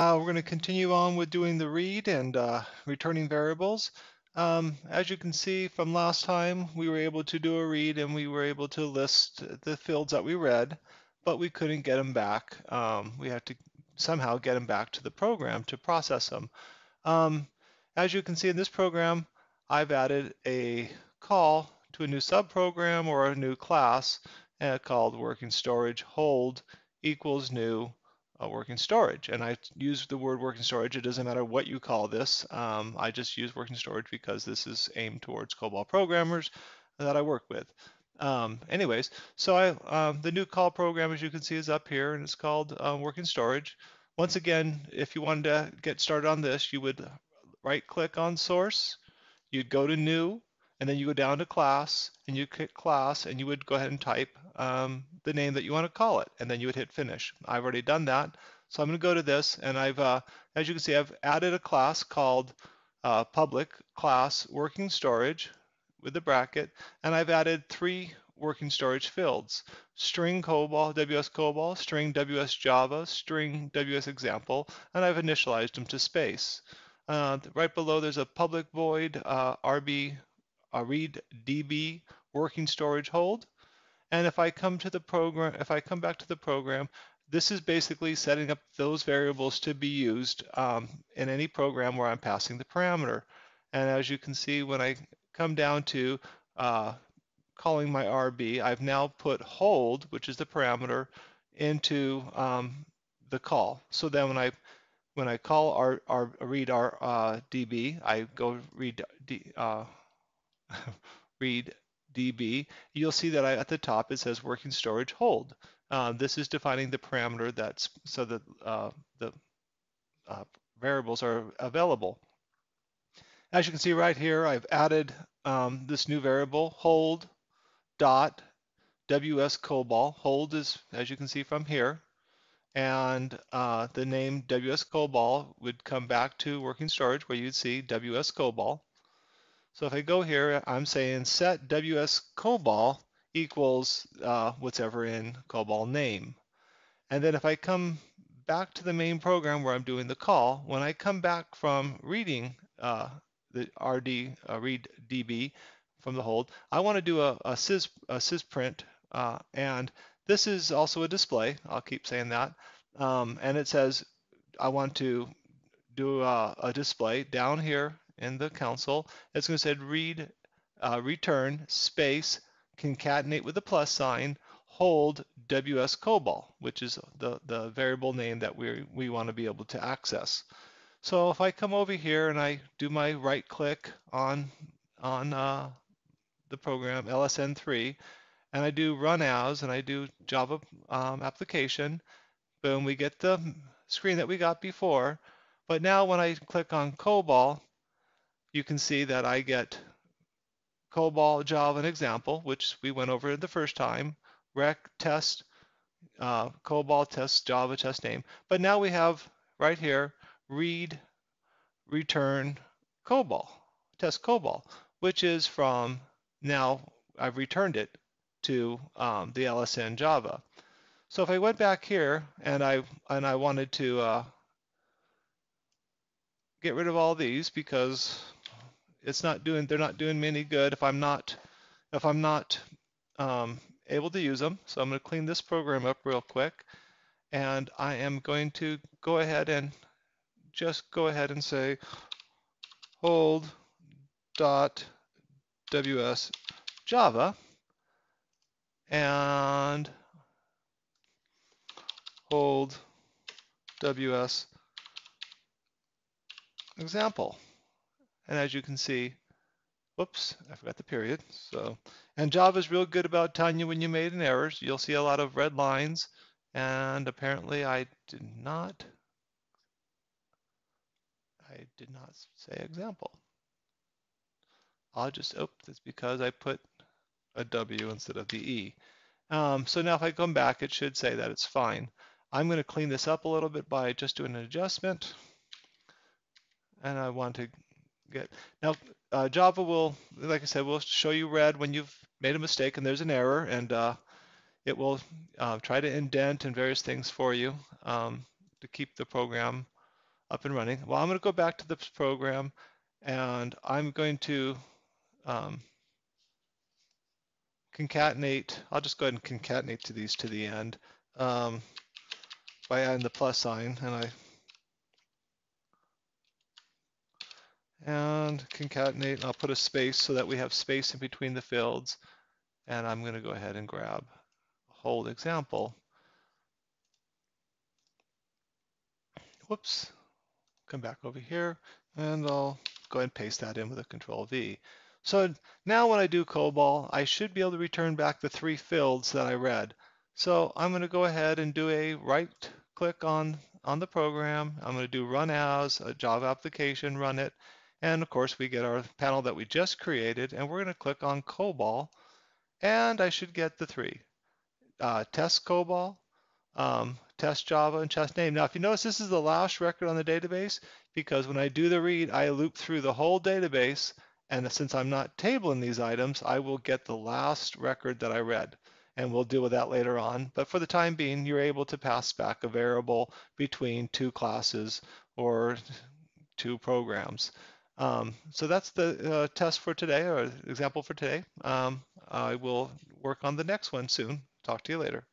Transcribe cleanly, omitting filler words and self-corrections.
We're going to continue on with doing the read and returning variables. As you can see from last time, we were able to do a read and we were able to list the fields that we read, but we couldn't get them back. We had to somehow get them back to the program to process them. As you can see in this program, I've added a call to a new subprogram or a new class called working storage hold equals new working storage. And I use the word working storage. It doesn't matter what you call this. I just use working storage because this is aimed towards COBOL programmers that I work with. Anyways, so the new call program, as you can see, is up here, and it's called working storage. Once again, if you wanted to get started on this, you would right-click on source, you'd go to new, and then you go down to class, and you click class, and you would go ahead and type the name that you want to call it, and then you would hit finish. I've already done that, so I'm going to go to this, and as you can see, I've added a class called public class working storage with the bracket, and I've added 3 working storage fields: string COBOL, WS COBOL, string WS Java, string WS example, and I've initialized them to space. Right below there's a public void RB read DB working storage hold. And if I come to the program, if I come back to the program, this is basically setting up those variables to be used in any program where I'm passing the parameter. And as you can see, when I come down to calling my RB, I've now put hold, which is the parameter, into the call. So then when I call our read our DB, I go read read DB. You'll see that at the top it says working storage hold. This is defining the parameter that's so that the variables are available. As you can see right here, I've added this new variable hold dot WS COBOL. Hold is, as you can see from here, and the name WS COBOL would come back to working storage where you'd see WS COBOL. So if I go here, I'm saying set WS COBOL equals whatever in COBOL name. And then if I come back to the main program where I'm doing the call, when I come back from reading the read DB from the hold, I want to do a sysprint, and this is also a display. I'll keep saying that. And it says I want to do a display down here in the console. It's going to say read return space concatenate with a plus sign hold WS COBOL, which is the variable name that we want to be able to access. So if I come over here and I do my right click on the program LSN3 and I do run as and I do Java application, boom, we get the screen that we got before. But now when I click on COBOL, you can see that I get COBOL Java and example, which we went over the first time, rec test, COBOL test, Java test name. But now we have right here, read, return COBOL, test COBOL, which is from now I've returned it to the LSN Java. So if I went back here and I wanted to get rid of all these because they're not doing me any good if I'm not able to use them. So I'm going to clean this program up real quick, and I am going to go ahead and just go ahead and say hold dot ws java and hold ws example. And as you can see, whoops, I forgot the period. So, and Java is real good about telling you when you made an error. You'll see a lot of red lines, and apparently I did not say example. I'll just, that's because I put a W instead of the E. So now if I come back, it should say that it's fine. I'm going to clean this up a little bit by just doing an adjustment. And I want to get, now Java will, like I said, will show you red when you've made a mistake and there's an error, and it will try to indent and various things for you to keep the program up and running. Well, I'm going to go back to the program, and I'm going to concatenate. I'll just go ahead and concatenate to these to the end by adding the plus sign, and concatenate. And I'll put a space so that we have space in between the fields. And I'm going to go ahead and grab a whole example. Whoops. Come back over here, and I'll go ahead and paste that in with a Control V. So now when I do COBOL, I should be able to return back the 3 fields that I read. So I'm going to go ahead and do a right click on the program. I'm going to do Run As, a Java application, run it. And of course we get our panel that we just created, and we're going to click on COBOL, and I should get the 3. Test COBOL, test Java, and test name. Now, if you notice, this is the last record on the database because when I do the read, I loop through the whole database, and since I'm not tabling these items, I will get the last record that I read, and we'll deal with that later on. But for the time being, you're able to pass back a variable between 2 classes or 2 programs. So that's the test for today, or example for today. I will work on the next one soon. Talk to you later.